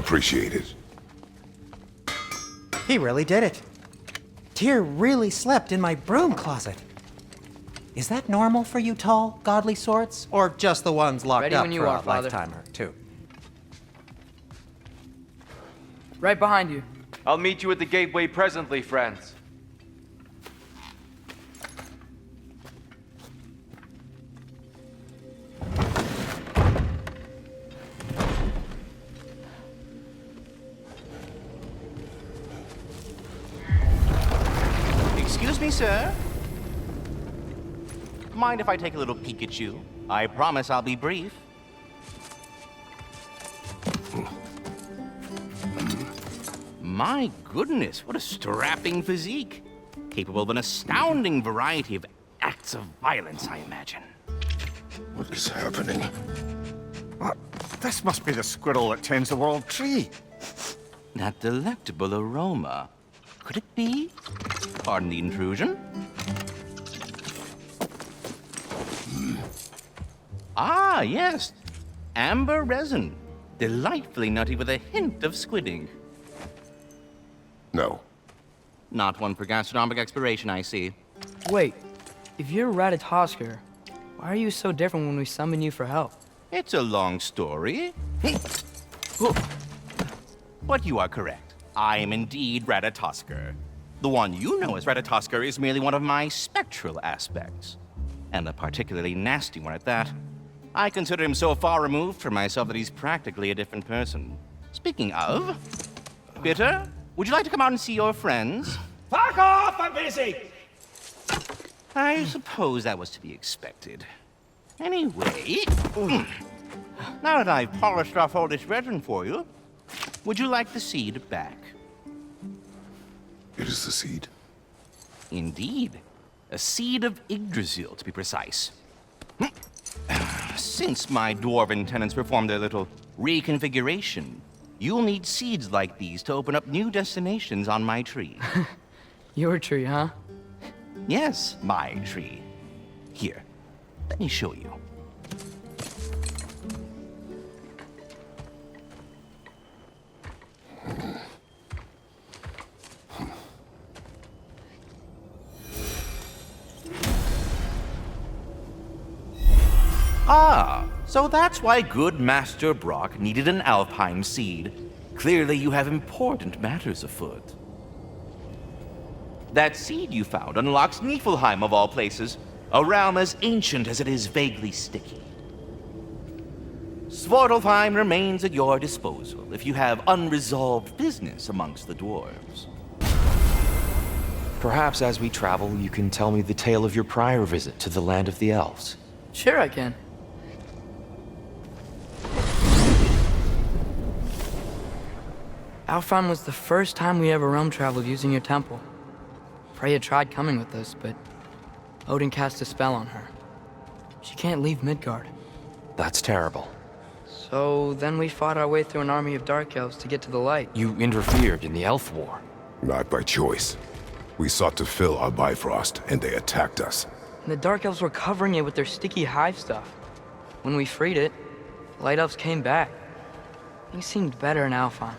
appreciate it. He really did it. Tyr really slept in my broom closet. Is that normal for you tall, godly sorts? Or just the ones locked Ready up when you for are, a Father. lifetime or two? Right behind you. I'll meet you at the gateway presently, friends. Excuse me, sir. Mind if I take a little peek at you? I promise I'll be brief. My goodness, what a strapping physique. Capable of an astounding variety of acts of violence, I imagine. What is happening? What? This must be the squirrel that tends the world tree. That delectable aroma. Could it be? Pardon the intrusion. Ah, yes. Amber resin. Delightfully nutty with a hint of squidding. No. Not one for gastronomic exploration, I see. Wait, if you're Ratatoskr, why are you so different when we summon you for help? It's a long story. But you are correct. I am indeed Ratatoskr. The one you know as Ratatoskr is merely one of my spectral aspects. And a particularly nasty one at that. I consider him so far removed from myself that he's practically a different person. Speaking of, Bitter, would you like to come out and see your friends? Fuck off! I'm busy! I suppose that was to be expected. Anyway, now that I've polished off all this resin for you, would you like the seed back? It is the seed. Indeed. A seed of Yggdrasil, to be precise. Since my dwarven tenants performed their little reconfiguration, you'll need seeds like these to open up new destinations on my tree. Your tree, huh? Yes, my tree. Here, let me show you. Ah, so that's why good Master Brock needed an Alfheim seed. Clearly you have important matters afoot. That seed you found unlocks Niflheim of all places, a realm as ancient as it is vaguely sticky. Svartalfheim remains at your disposal if you have unresolved business amongst the dwarves. Perhaps as we travel, you can tell me the tale of your prior visit to the land of the elves. Sure I can. Alfheim was the first time we ever realm traveled using your temple. Freya tried coming with us, but Odin cast a spell on her. She can't leave Midgard. That's terrible. So then we fought our way through an army of dark elves to get to the light. You interfered in the Elf War. Not by choice. We sought to fill our Bifrost, and they attacked us. And the dark elves were covering it with their sticky hive stuff. When we freed it, the light elves came back. Things seemed better in Alfheim.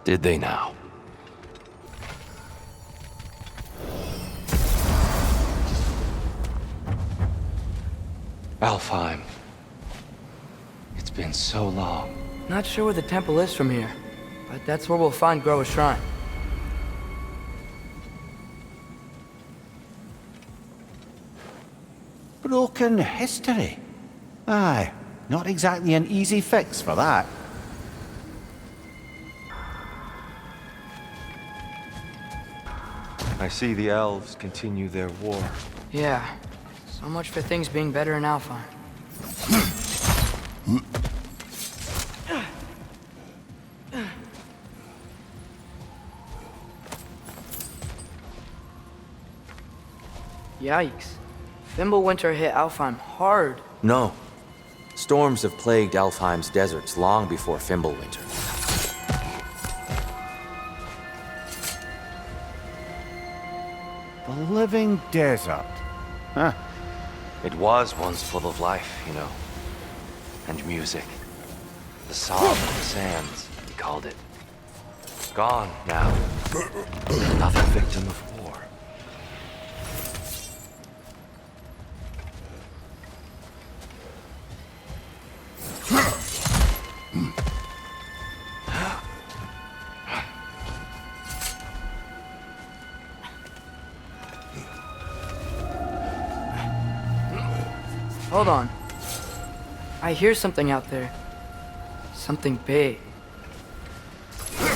Did they now? Alfheim. It's been so long. Not sure where the temple is from here, but that's where we'll find Groa's shrine. Broken history. Aye, not exactly an easy fix for that. I see the elves continue their war. Yeah, so much for things being better in Alfheim. Yikes. Fimblewinter hit Alfheim hard. No. Storms have plagued Alfheim's deserts long before Fimblewinter. The living desert. Huh. It was once full of life, you know. And music. The Song of the Sands, he called it. Gone now. Another victim of war. Hold on. I hear something out there. Something big.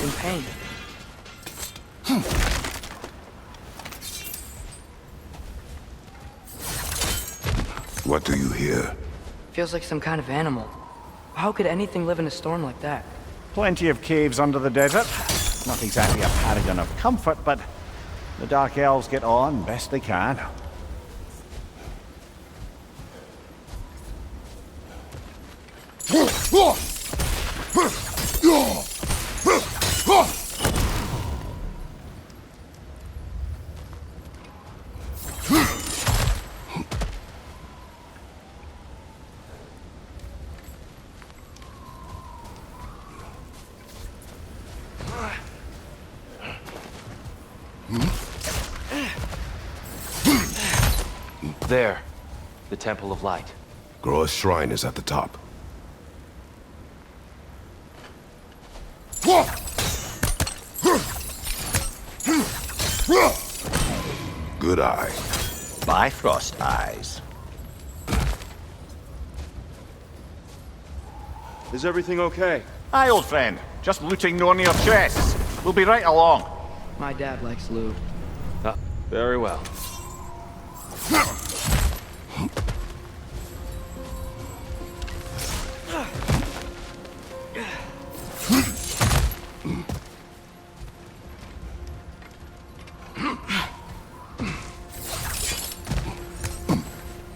In pain. What do you hear? Feels like some kind of animal. How could anything live in a storm like that? Plenty of caves under the desert. Not exactly a paragon of comfort, but the Dark Elves get on best they can. There. The Temple of Light. Groa's shrine is at the top. Good eye. Bifrost eyes. Is everything okay? Aye, old friend. Just looting no near chests. We'll be right along. My dad likes loot. Very well.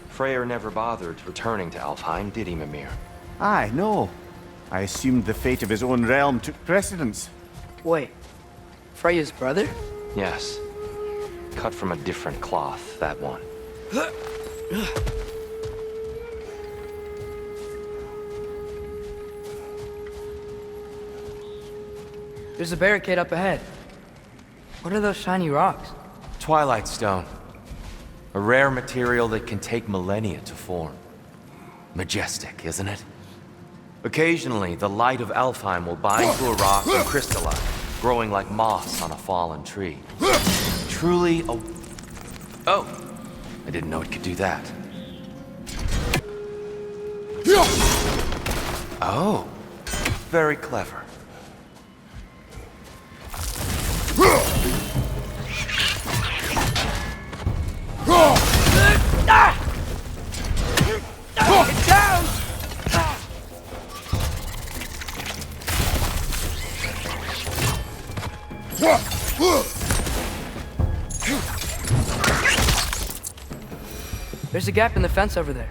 Freyr never bothered returning to Alfheim, did he, Mimir? Aye, no. I assumed the fate of his own realm took precedence. Wait. Freya's brother? Yes. Cut from a different cloth, that one. There's a barricade up ahead. What are those shiny rocks? Twilight Stone. A rare material that can take millennia to form. Majestic, isn't it? Occasionally, the light of Alfheim will bind to a rock and crystallize, growing like moss on a fallen tree. Truly a... Oh! I didn't know it could do that. Oh! Very clever. Get down! There's a gap in the fence over there.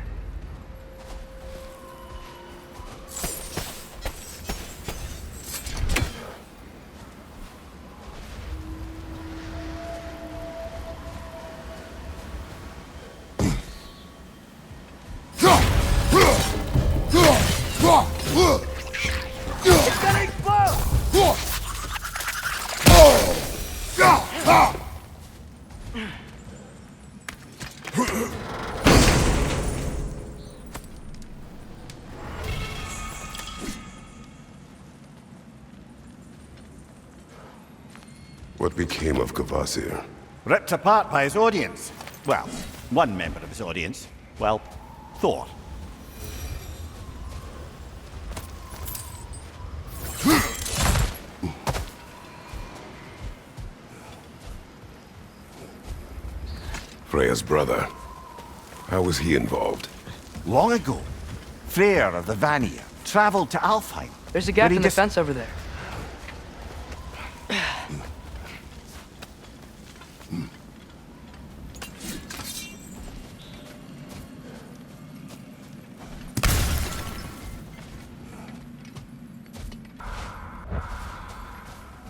It's gonna explode! What became of Kvasir? Ripped apart by his audience. Well, one member of his audience. Well, Thor. Freya's brother. How was he involved? Long ago, Freyr of the Vanir traveled to Alfheim. There's a gap in the fence over there.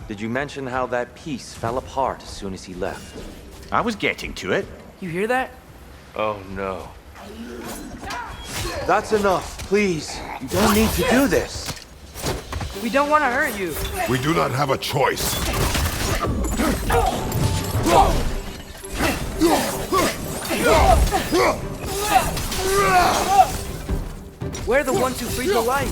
Did you mention how that piece fell apart as soon as he left? I was getting to it. You hear that? Oh no. That's enough, please. You don't need to do this. We don't want to hurt you. We do not have a choice. We're the ones who freed the light.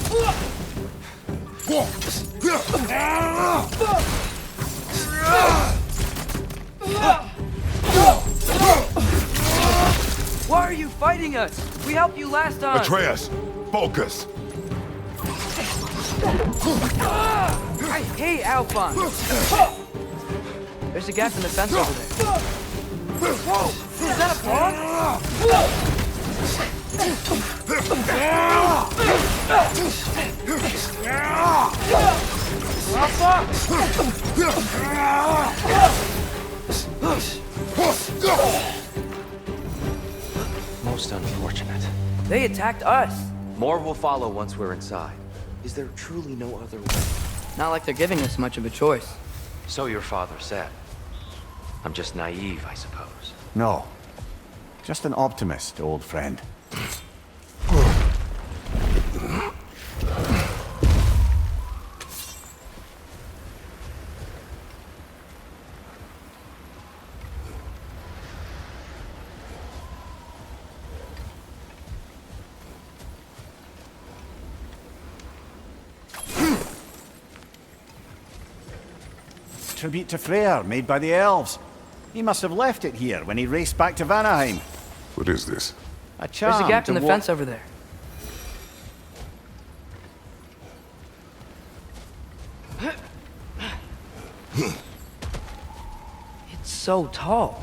Why are you fighting us? We helped you last time. Atreus, focus. I hate Alphon. There's a gap in the fence over there. Whoa! Is that a paw? Most unfortunate. They attacked us. More will follow once we're inside. Is there truly no other way? Not like they're giving us much of a choice. So your father said. I'm just naive, I suppose. No. Just an optimist, old friend. Tribute to Freyr, made by the elves. He must have left it here when he raced back to Vanaheim. What is this? A charm There's a gap in to the fence over there. It's so tall.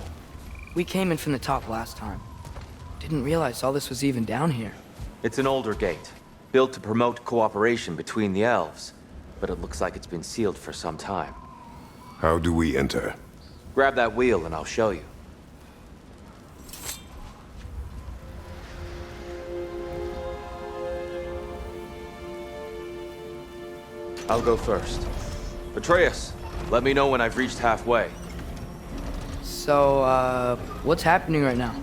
We came in from the top last time. Didn't realize all this was even down here. It's an older gate, built to promote cooperation between the elves, but it looks like it's been sealed for some time. How do we enter? Grab that wheel and I'll show you. I'll go first. Atreus, let me know when I've reached halfway. So, what's happening right now?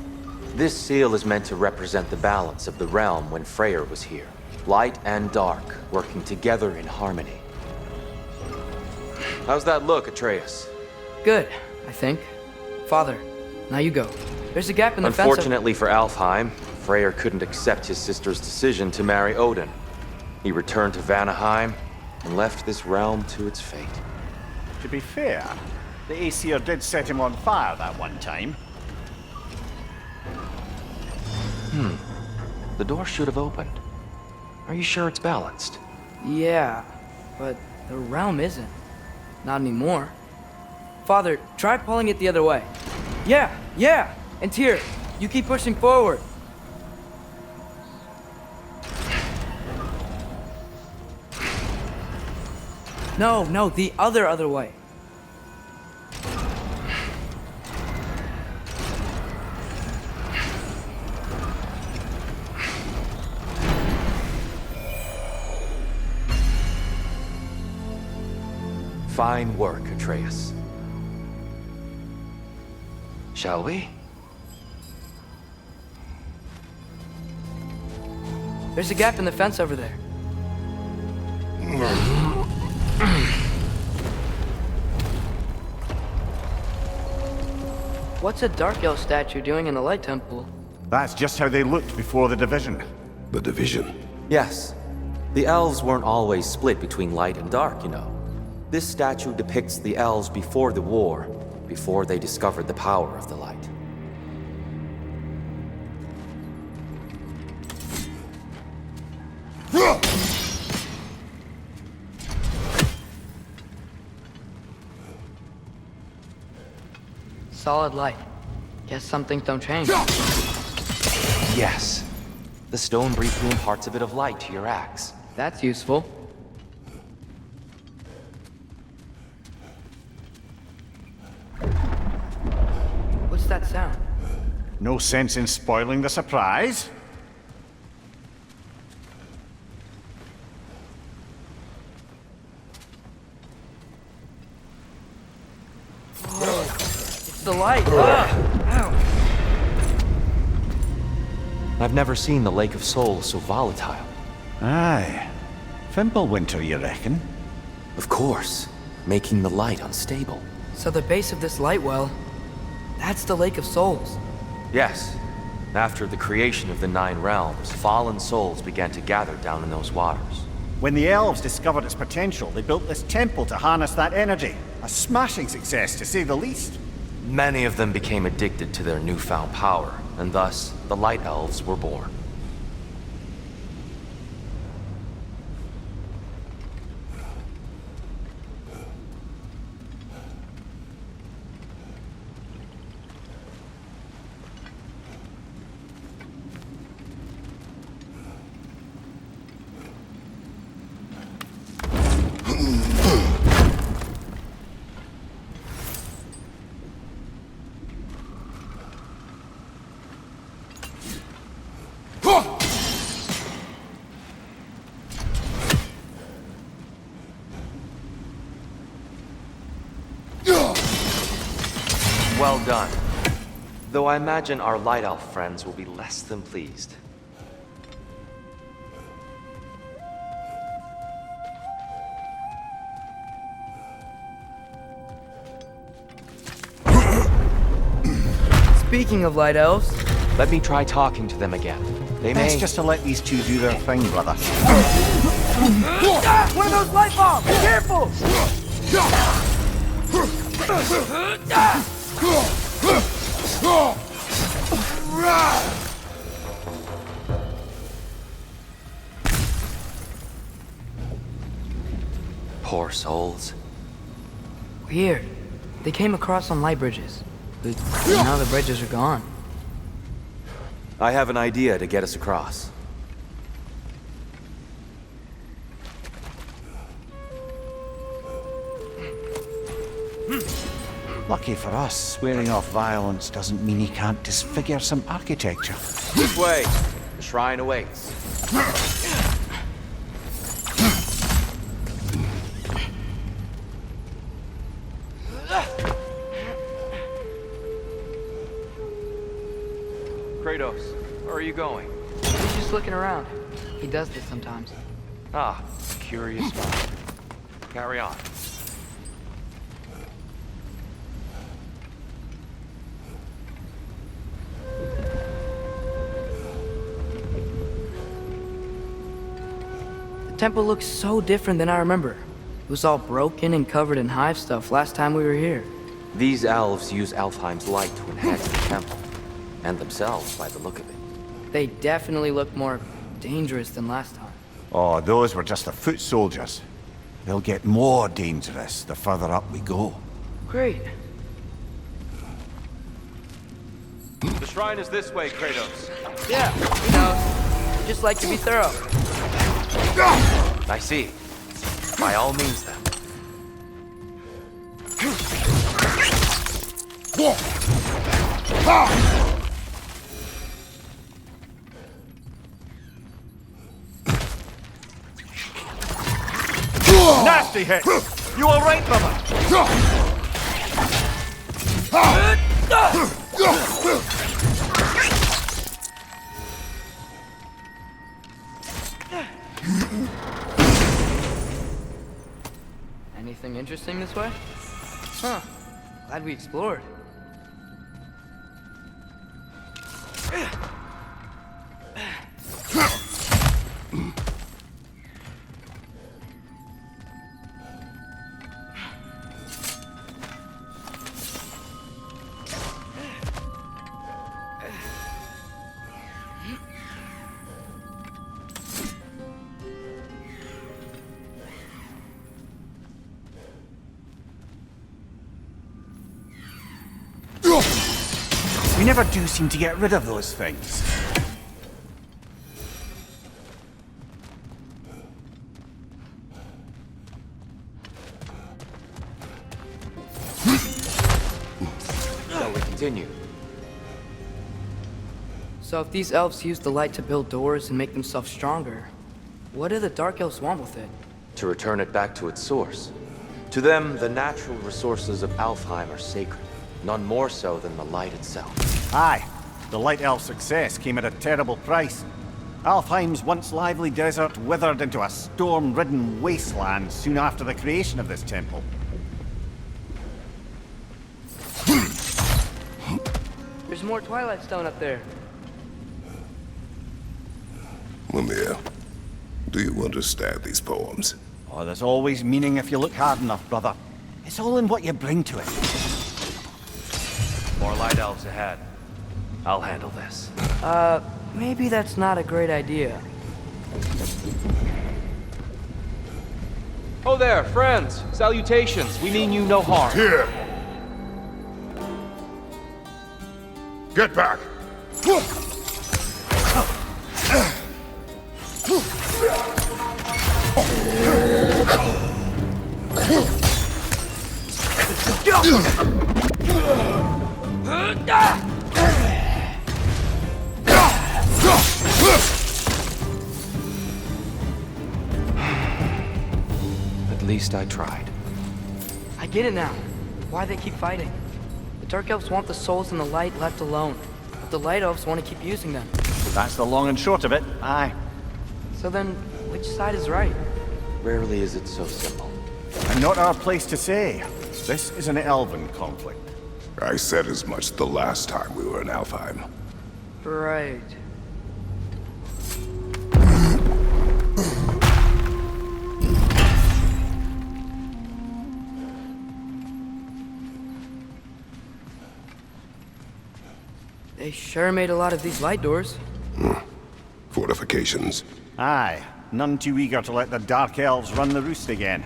This seal is meant to represent the balance of the realm when Freyr was here. Light and dark, working together in harmony. How's that look, Atreus? Good, I think. Father, now you go. There's a gap in the fence. Unfortunately for Alfheim, Freyr couldn't accept his sister's decision to marry Odin. He returned to Vanaheim and left this realm to its fate. To be fair, the Aesir did set him on fire that one time. The door should have opened. Are you sure it's balanced? Yeah, but the realm isn't. Not anymore. Father, try pulling it the other way. Yeah! And Tyr, you keep pushing forward. No, the other way. Fine work, Atreus. Shall we? There's a gap in the fence over there. What's a Dark Elf statue doing in the Light Temple? That's just how they looked before the division. The division. Yes. The elves weren't always split between light and dark, you know. This statue depicts the elves before the war, before they discovered the power of the light. Solid light. Guess some things don't change. Yes. The stone briefly imparts a bit of light to your axe. That's useful. What's that sound? No sense in spoiling the surprise. It's the light. Ow. I've never seen the Lake of Souls so volatile. Aye. Fimblewinter, you reckon? Of course, making the light unstable. So the base of this light well, that's the Lake of Souls. Yes. After the creation of the 9 realms, fallen souls began to gather down in those waters. When the elves discovered its potential, they built this temple to harness that energy. A smashing success, to say the least. Many of them became addicted to their newfound power, and thus, the Light Elves were born. Well done. Though I imagine our Light Elf friends will be less than pleased. Speaking of light elves, Let me try talking to them again. They may... Best just to let these two do their thing, brother. one of those light bombs! Careful! Poor souls. Weird. They came across on light bridges. But now the bridges are gone. I have an idea to get us across. Lucky for us, swearing off violence doesn't mean he can't disfigure some architecture. This way. The shrine awaits. Kratos, where are you going? He's just looking around. He does this sometimes. Ah, curious mind. Carry on. The temple looks so different than I remember. It was all broken and covered in hive stuff last time we were here. These elves use Alfheim's light to enhance the temple. And themselves, by the look of it. They definitely look more dangerous than last time. Oh, those were just the foot soldiers. They'll get more dangerous the further up we go. Great. The shrine is this way, Kratos. Yeah, you know, just like to be thorough. I see. By all means, then. Nasty hit! You all right, brother? Anything interesting this way? Huh. Glad we explored. We never do seem to get rid of those things. Shall we continue? So if these elves use the light to build doors and make themselves stronger, what do the Dark Elves want with it? To return it back to its source. To them, the natural resources of Alfheim are sacred, none more so than the light itself. Aye, the Light Elf success came at a terrible price. Alfheim's once lively desert withered into a storm-ridden wasteland soon after the creation of this temple. There's more Twilight Stone up there. Mimir, do you understand these poems? Oh, there's always meaning if you look hard enough, brother. It's all in what you bring to it. More light elves ahead. I'll handle this. Maybe that's not a great idea. Oh there, friends. Salutations. We mean you no harm. Here! Get back! At least I tried. I get it now. Why they keep fighting. The Dark Elves want the souls in the light left alone. But the Light Elves want to keep using them. That's the long and short of it. Aye. So then, which side is right? Rarely is it so simple. And not our place to say. This is an elven conflict. I said as much the last time we were in Alfheim. Right. They sure made a lot of these light doors. Fortifications. Aye. None too eager to let the Dark Elves run the roost again.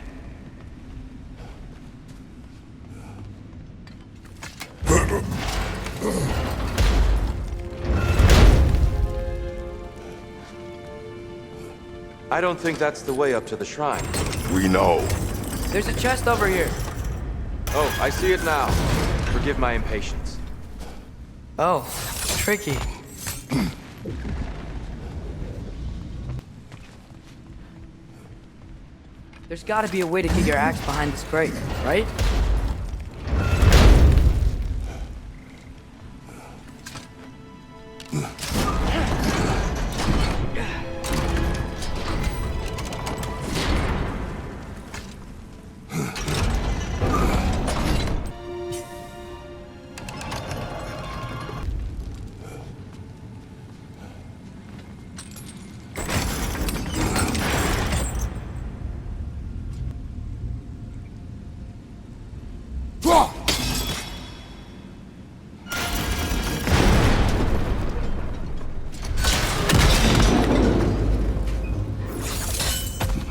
I don't think that's the way up to the shrine. We know. There's a chest over here. Oh, I see it now. Forgive my impatience. Oh, tricky. There's gotta be a way to get your axe behind this crate, right?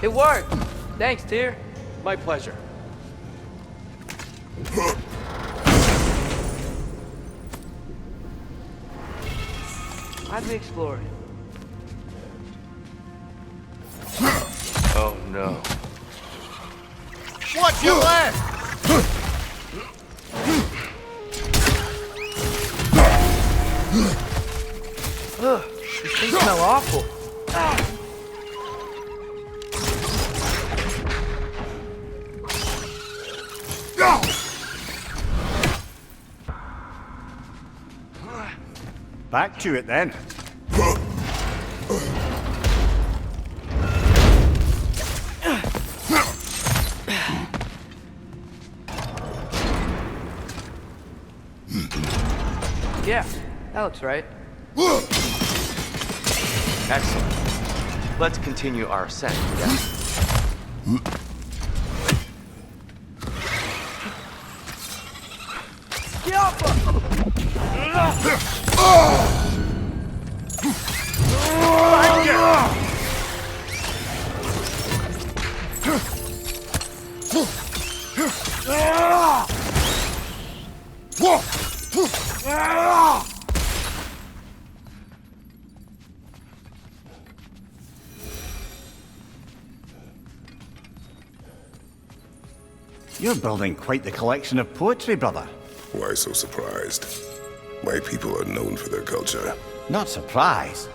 It worked! Thanks, Tyr. My pleasure. How'd we explore it? Oh no. What's your left? Ugh, these things smell awful. Back to it then. Yeah, that looks right. Excellent. Let's continue our ascent, yeah? Get off him! You're building quite the collection of poetry, brother. Why so surprised? My people are known for their culture. Not surprise.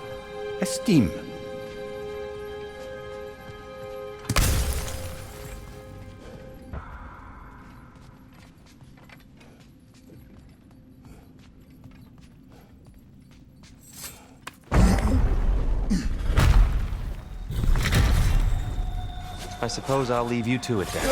Esteem. I suppose I'll leave you to it then.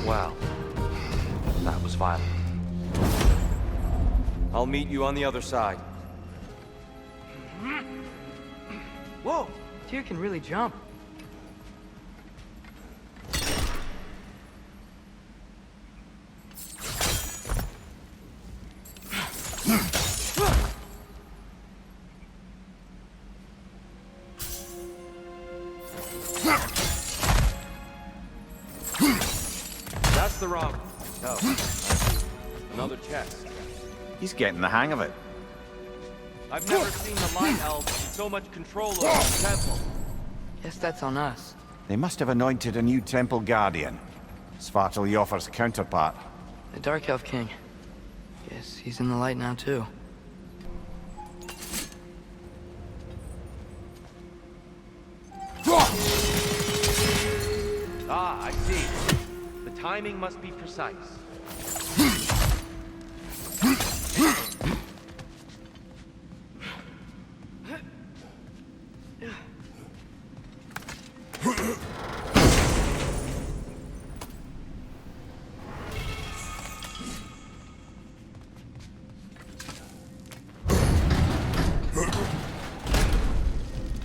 Wow. That was violent. I'll meet you on the other side. Whoa, Tyr can really jump. That's the wrong. No. Another chest. He's getting the hang of it. I've never seen the light elves with so much control over the temple. Guess that's on us. They must have anointed a new temple guardian. Svartalfjord's counterpart. The Dark Elf King. Guess he's in the light now too. Ah, I see. The timing must be precise.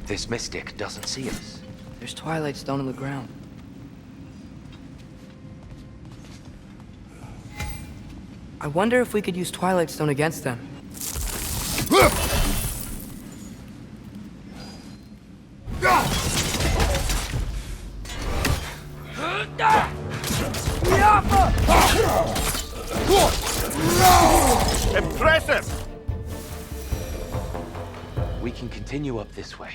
This mystic doesn't see us. There's Twilight Stone on the ground. I wonder if we could use Twilight Stone against them. Impressive! We can continue up this way.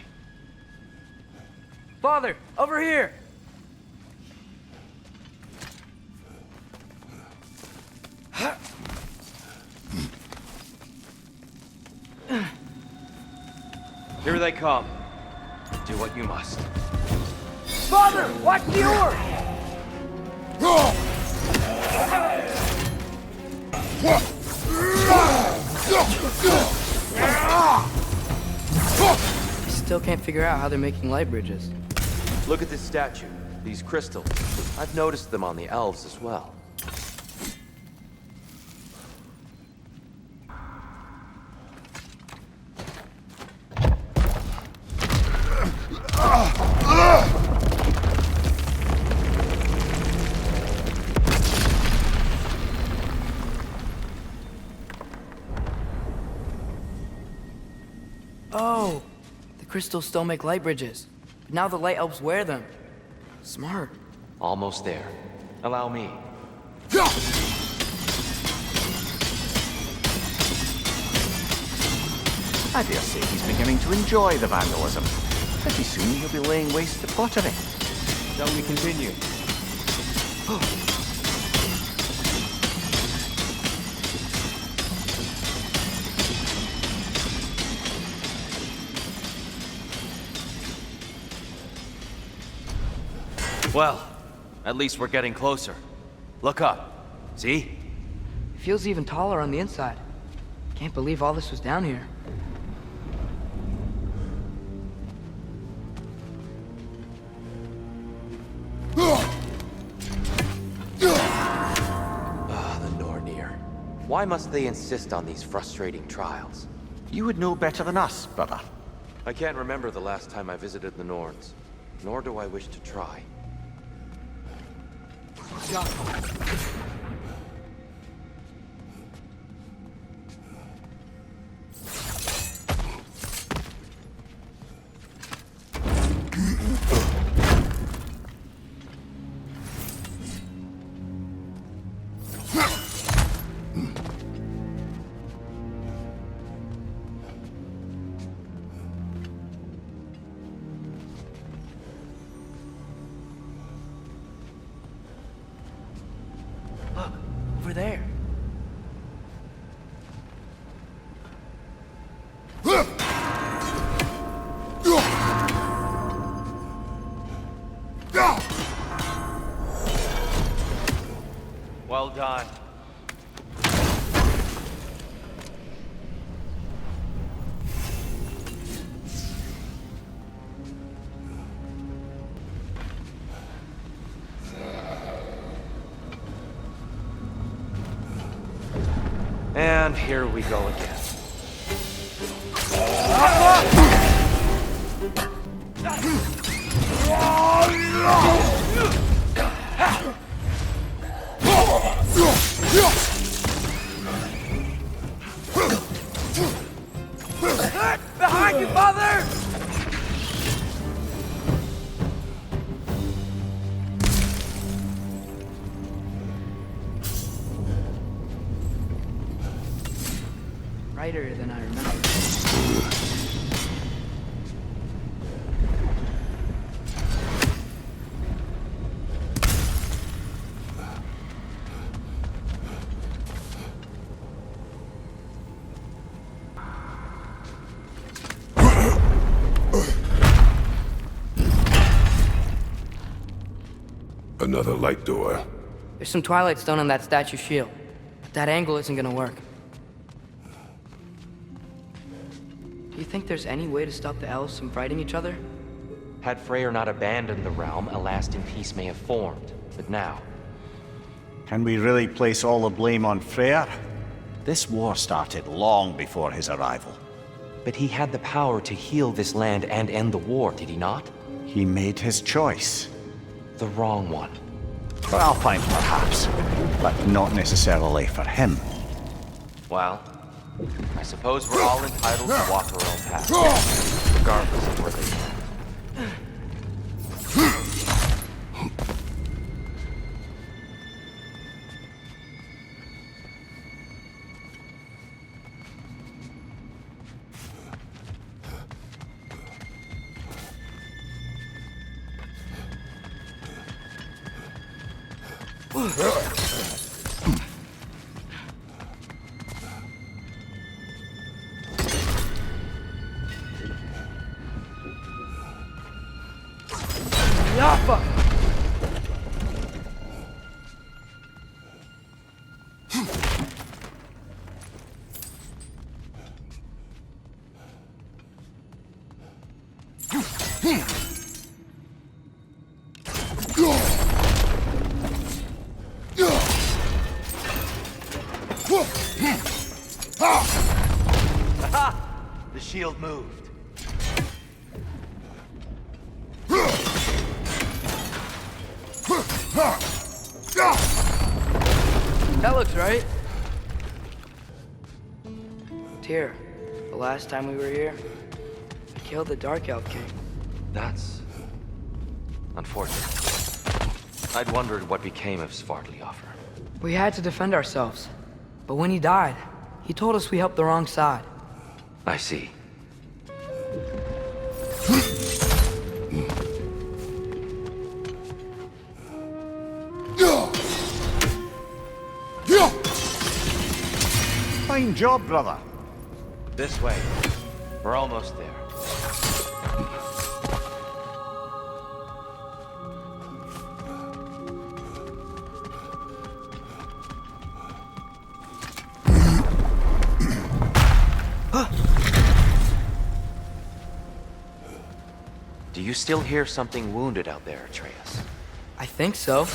Father, over here! Here they come. Do what you must. Father, watch the oar! I still can't figure out how they're making light bridges. Look at this statue. These crystals. I've noticed them on the elves as well. Oh, the crystals still make light bridges. But now the light elves wear them. Smart. Almost there. Allow me. I dare say he's beginning to enjoy the vandalism. Pretty soon he'll be laying waste to pottery. Shall we continue? Well, at least we're getting closer. Look up. See? It feels even taller on the inside. Can't believe all this was down here. The Nornir. Why must they insist on these frustrating trials? You would know better than us, brother. I can't remember the last time I visited the Norns, nor do I wish to try. Well done. And here we go again. Behind you, father! Brighter than I remember. Another light door. There's some Twilight Stone on that statue shield, but that angle isn't gonna work. Do you think there's any way to stop the elves from fighting each other? Had Freyr not abandoned the realm, a lasting peace may have formed. But now, Can we really place all the blame on Freyr? This war started long before his arrival. but he had the power to heal this land and end the war, did he not? He made his choice. The wrong one. For Alpine, perhaps, but not necessarily for him. Well, I suppose we're all entitled to walk our own path, regardless of where they go. Yappa! The shield moved. That looks right. Tyr, the last time we were here, we killed the Dark Elf King. That's unfortunate. I'd wondered what became of Svartalfheim. We had to defend ourselves. But when he died, he told us we helped the wrong side. I see. Fine job, brother. This way. We're almost there. Do you still hear something wounded out there, Atreus? I think so.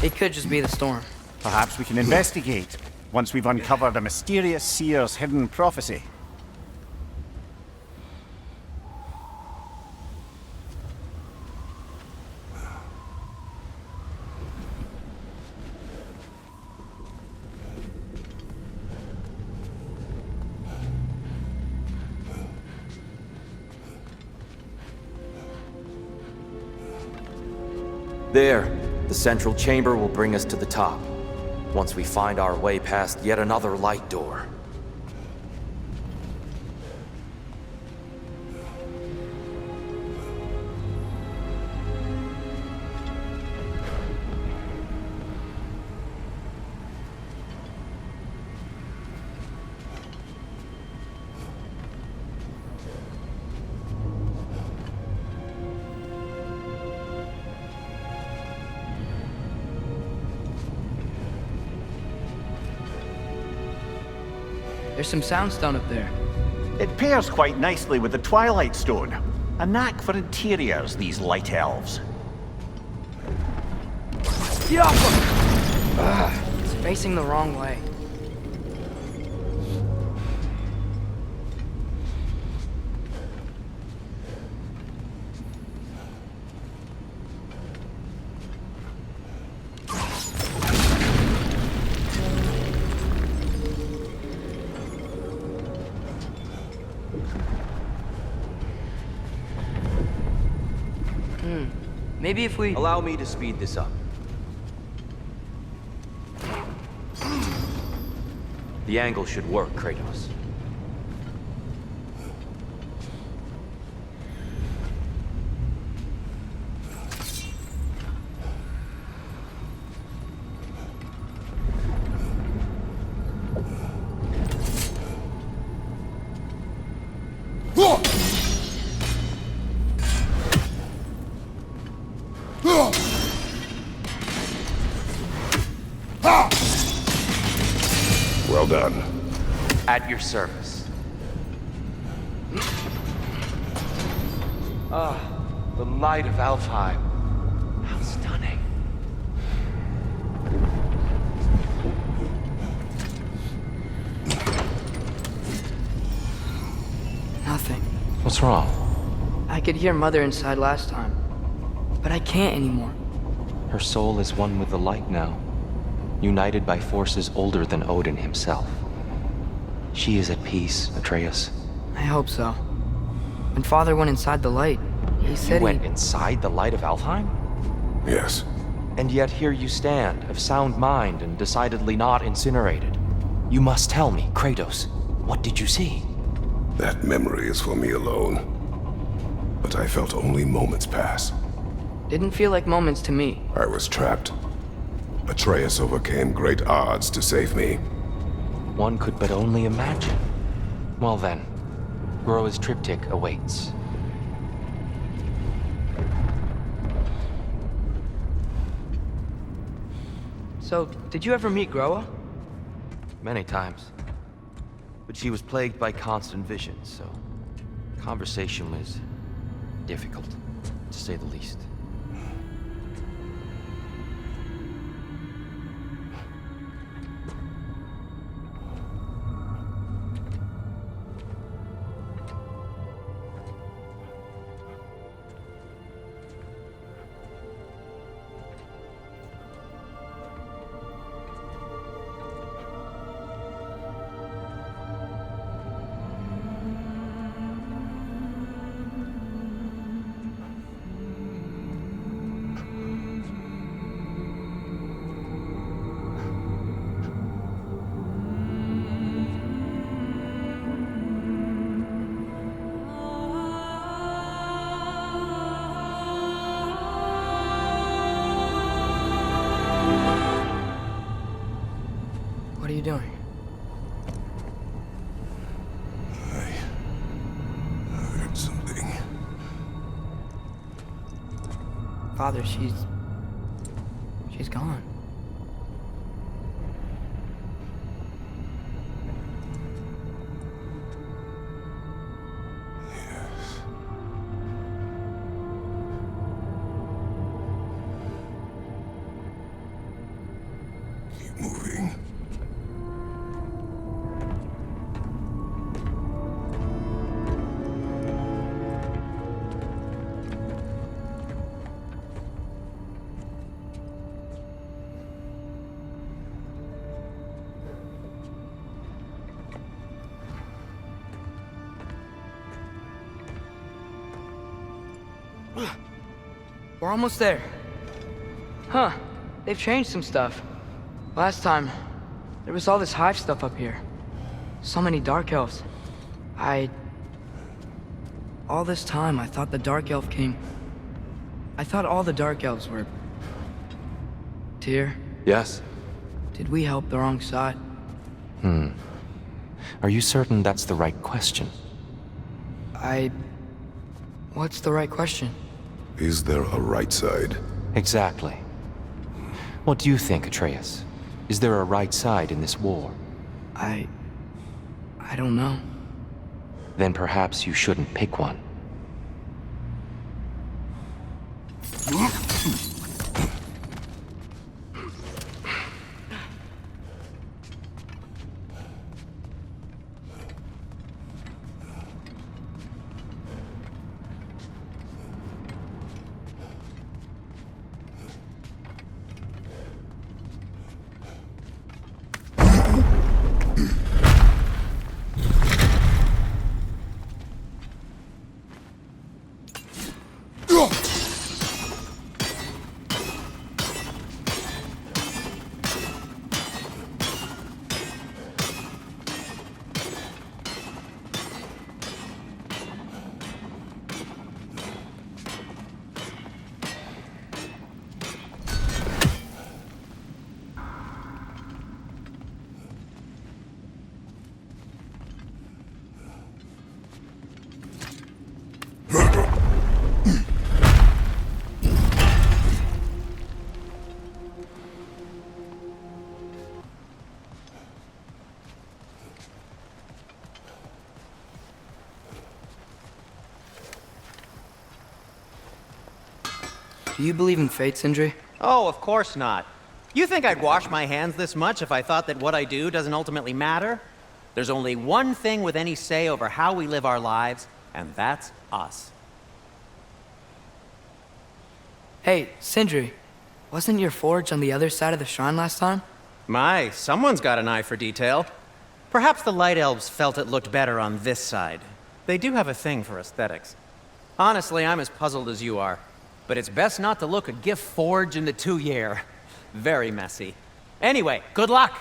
It could just be the storm. Perhaps we can investigate once we've uncovered a mysterious seer's hidden prophecy. There, the central chamber will bring us to the top, once we find our way past yet another light door. There's some soundstone up there. It pairs quite nicely with the Twilight Stone. A knack for interiors, these light elves. Get off him! Ugh, it's facing the wrong way. Maybe if we... Allow me to speed this up. The angle should work, Kratos. Well done. At your service. Ah, the light of Alfheim. How stunning. Nothing. What's wrong? I could hear Mother inside last time, but I can't anymore. Her soul is one with the light now, united by forces older than Odin himself. She is at peace, Atreus. I hope so. When Father went inside the light, he said You went inside the light of Alfheim? Yes. And yet here you stand, of sound mind and decidedly not incinerated. You must tell me, Kratos, what did you see? That memory is for me alone. But I felt only moments pass. Didn't feel like moments to me. I was trapped. Atreus overcame great odds to save me. One could but only imagine. Well then, Groa's triptych awaits. So, did you ever meet Groa? Many times. But she was plagued by constant visions, so conversation was difficult, to say the least. What are you doing? I heard something. Father, she's gone. Keep moving. We're almost there. Huh. They've changed some stuff. Last time, there was all this hive stuff up here. So many dark elves. All this time, I thought the dark elf king... I thought all the dark elves were... Tyr, Yes? did we help the wrong side? Are you certain that's the right question? What's the right question? Is there a right side? Exactly. What do you think, Atreus? Is there a right side in this war? I don't know. Then perhaps you shouldn't pick one. Do you believe in fate, Sindri? Oh, of course not. You think I'd wash my hands this much if I thought that what I do doesn't ultimately matter? There's only one thing with any say over how we live our lives, and that's us. Hey, Sindri, wasn't your forge on the other side of the shrine last time? My, someone's got an eye for detail. Perhaps the Light Elves felt it looked better on this side. They do have a thing for aesthetics. Honestly, I'm as puzzled as you are. But it's best not to look a gift forge in the 2-year. Very messy. Anyway, good luck!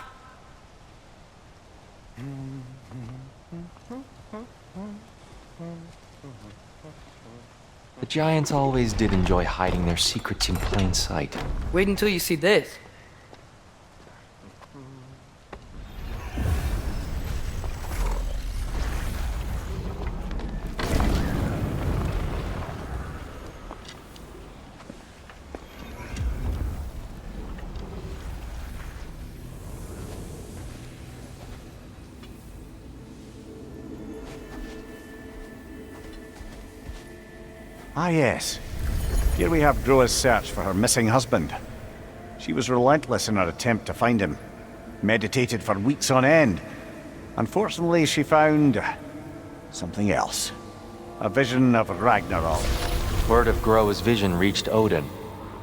The giants always did enjoy hiding their secrets in plain sight. Wait until you see this. Ah, yes. Here we have Groa's search for her missing husband. She was relentless in her attempt to find him. Meditated for weeks on end. Unfortunately, she found something else. A vision of Ragnarok. Word of Groa's vision reached Odin.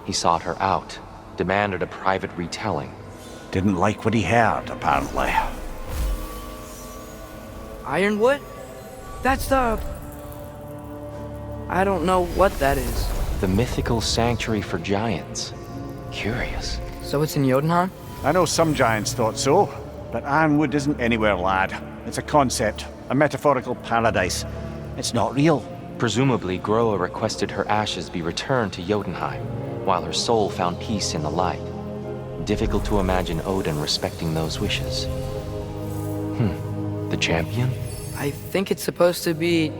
He sought her out, demanded a private retelling. Didn't like what he heard, apparently. Ironwood? That's the... I don't know what that is. The mythical sanctuary for giants. Curious. So it's in Jotunheim? I know some giants thought so, but Ironwood isn't anywhere, lad. It's a concept, a metaphorical paradise. It's not real. Presumably, Groa requested her ashes be returned to Jotunheim, while her soul found peace in the light. Difficult to imagine Odin respecting those wishes. The champion? I think it's supposed to be...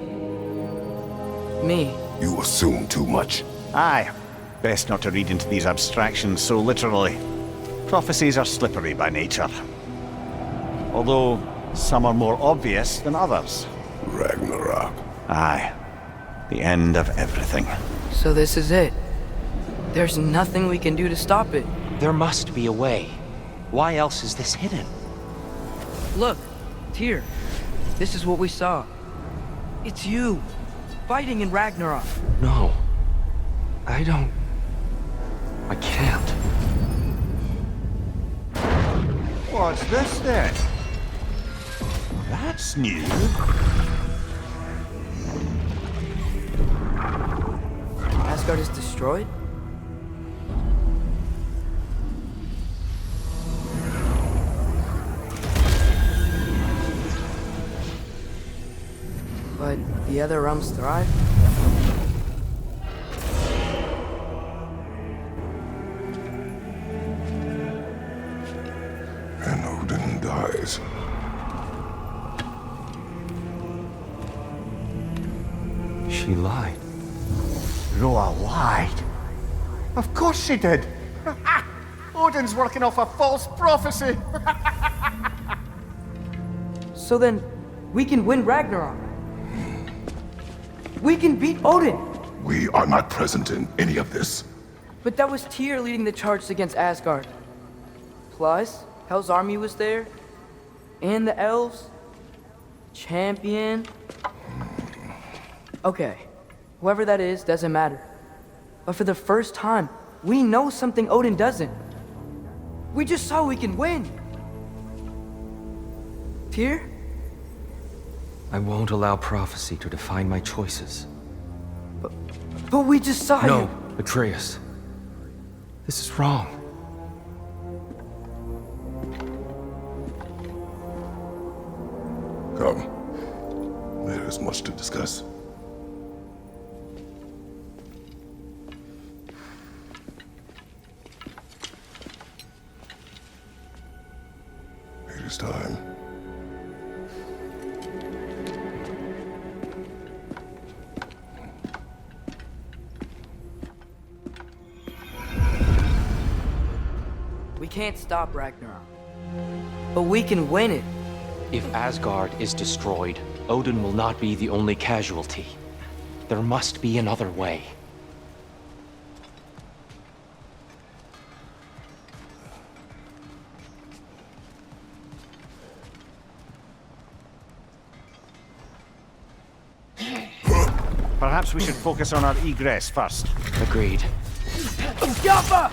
me. You assume too much. Aye. Best not to read into these abstractions so literally. Prophecies are slippery by nature. Although, some are more obvious than others. Ragnarok. Aye. The end of everything. So this is it. There's nothing we can do to stop it. There must be a way. Why else is this hidden? Look, Tyr. This is what we saw. It's you. Fighting in Ragnarok. No. I can't. What's this then? That's new. Asgard is destroyed? But the other realms thrive? And Odin dies. She lied. Groa lied. Of course she did. Odin's working off a false prophecy. So then, we can win Ragnarok. We can beat Odin. We are not present in any of this. But that was Tyr leading the charge against Asgard. Plus, Hell's army was there. And the elves. Champion. Okay, whoever that is doesn't matter. But for the first time, we know something Odin doesn't. We just saw we can win. Tyr? I won't allow prophecy to define my choices. But we just saw you. No, Atreus. This is wrong. Come. There is much to discuss. It is time. We can't stop Ragnarok. But we can win it. If Asgard is destroyed, Odin will not be the only casualty. There must be another way. Perhaps we should focus on our egress first. Agreed. Yappa!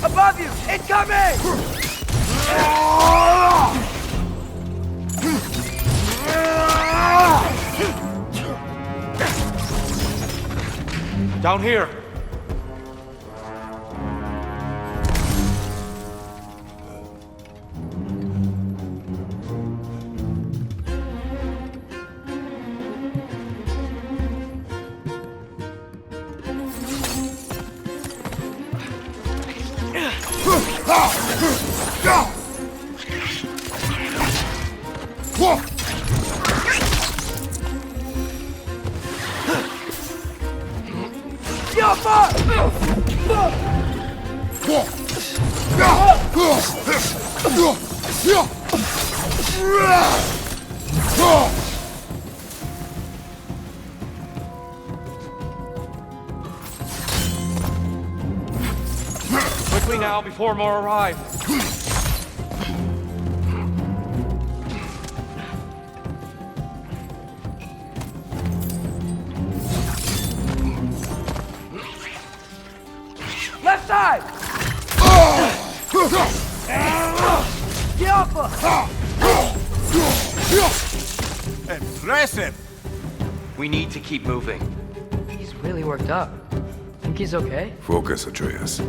Above you! Incoming! Down here! Quickly now, before more arrive. Left side! Impressive! We need to keep moving. He's really worked up. Think he's okay? Focus, Atreus.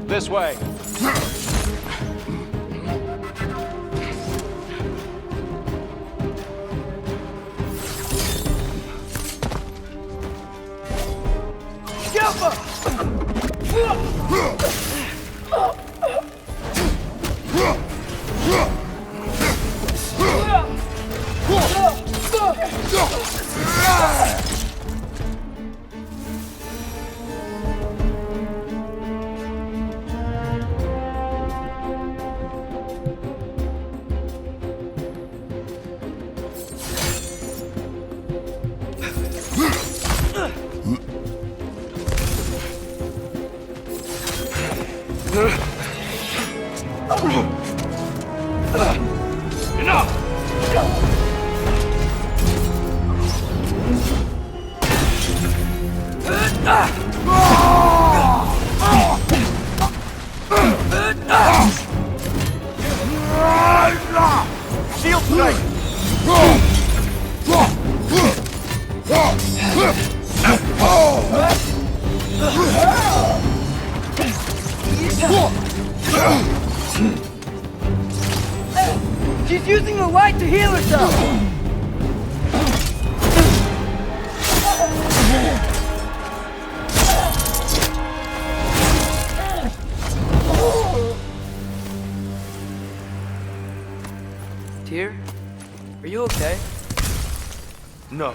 This way. Shield strike! She's using the light to heal herself! Tyr, are you okay? No.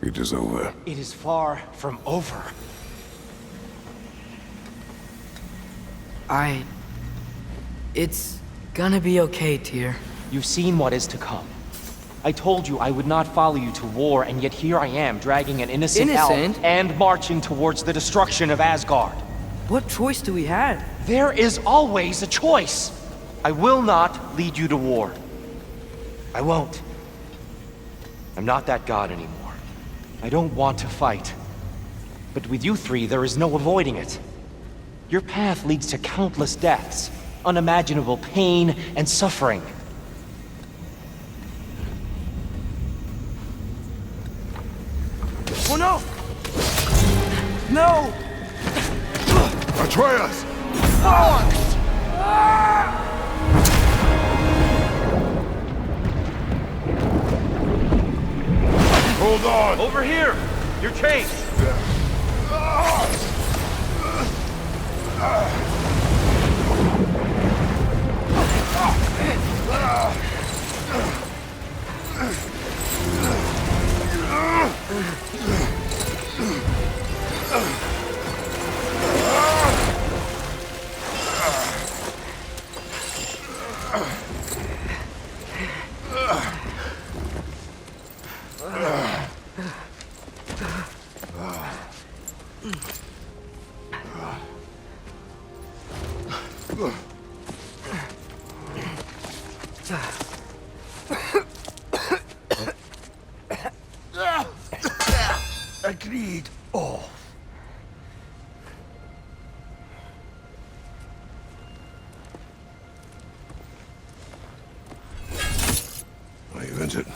It is over. It is far from over. It's gonna be okay, Tyr. You've seen what is to come. I told you I would not follow you to war, and yet here I am, dragging an innocent elf and marching towards the destruction of Asgard. What choice do we have? There is always a choice. I will not lead you to war. I won't. I'm not that god anymore. I don't want to fight. But with you three, there is no avoiding it. Your path leads to countless deaths, unimaginable pain and suffering. Oh no! No! Atreus! Hold on! Over here! You're chased! Agreed. Oh. Are you injured?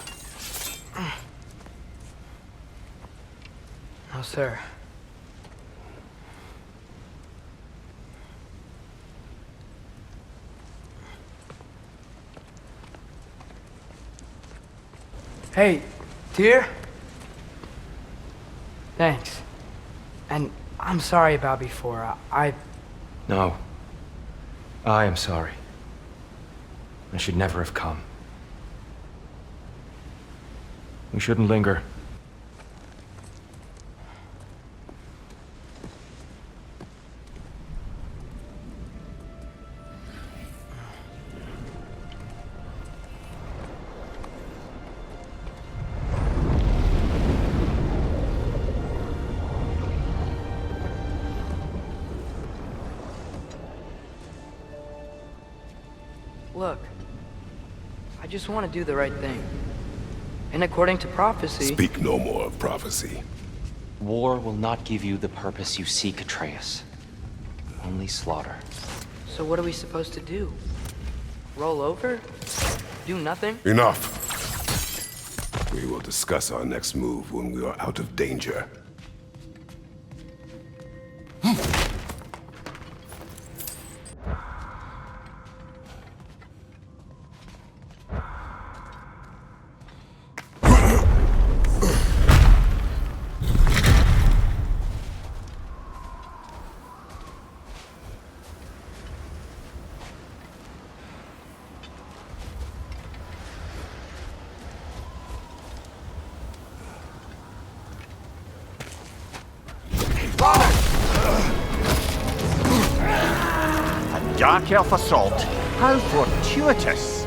No, sir. Hey, Tyr? Thanks. And I'm sorry about before. No. I am sorry. I should never have come. We shouldn't linger. Look, I just want to do the right thing. And according to prophecy... Speak no more of prophecy. War will not give you the purpose you seek, Atreus. Only slaughter. So what are we supposed to do? Roll over? Do nothing? Enough. We will discuss our next move when we are out of danger. dark elf assault. How fortuitous.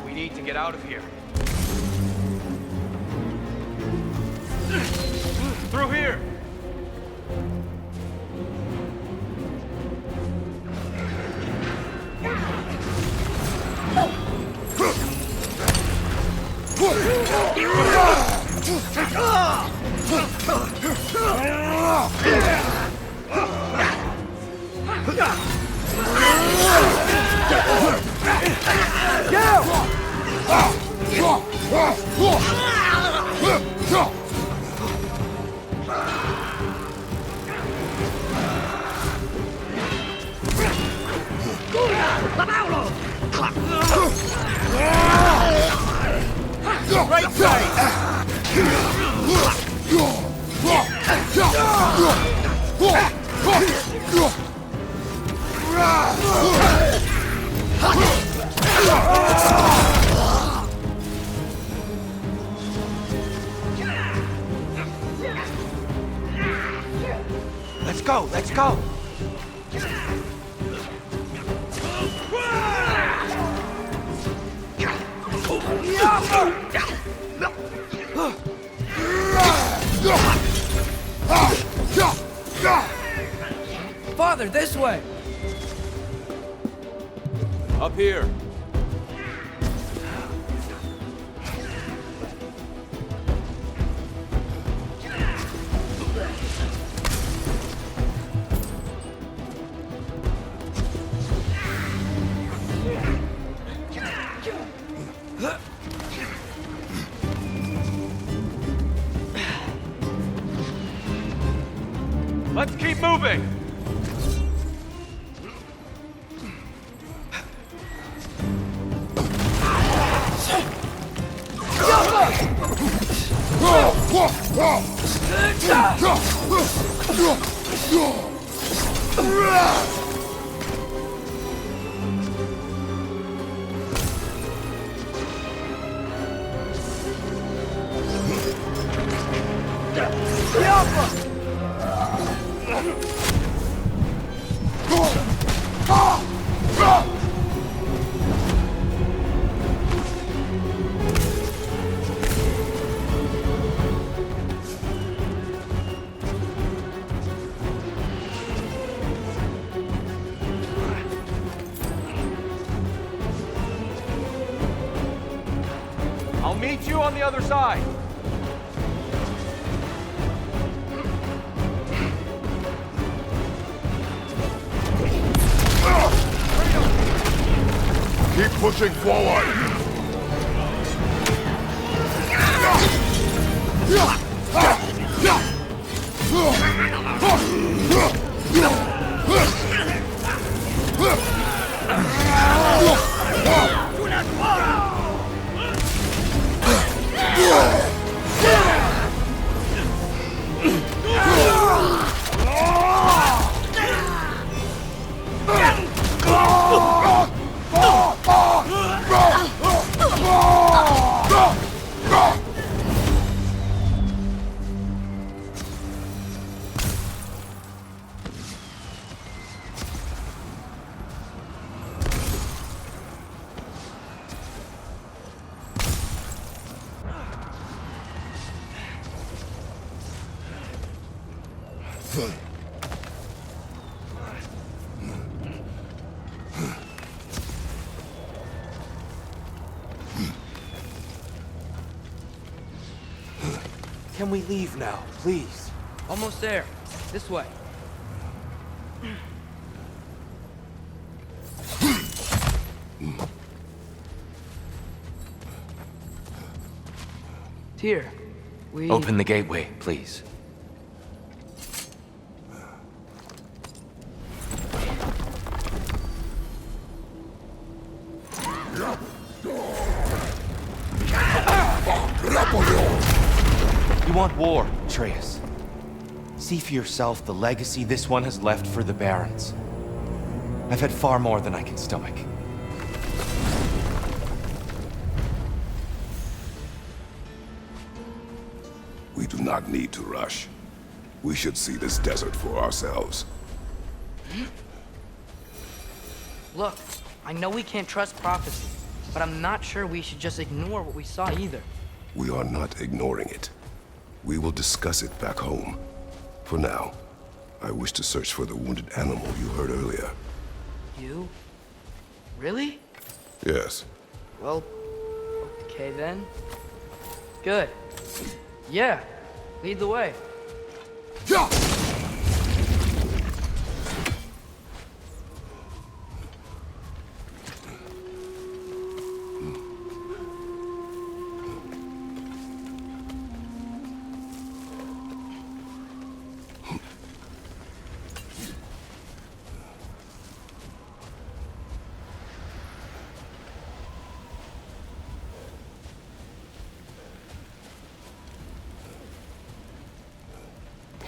We need to get out of here. Through here! Right side! Let's go, let's go! Father, this way! Up here. Let's keep moving! I'll meet you on the other side. Keep pushing forward! Can we leave now, please? Almost there. This way. Tyr, we... Open the gateway, please. want war, Atreus. See for yourself the legacy this one has left for the Barons. I've had far more than I can stomach. We do not need to rush. We should see this desert for ourselves. Look, I know we can't trust prophecy, but I'm not sure we should just ignore what we saw either. We are not ignoring it. We will discuss it back home. For now, I wish to search for the wounded animal you heard earlier. You? Really? Yes. Well, okay then. Good. Yeah, lead the way. Yeah!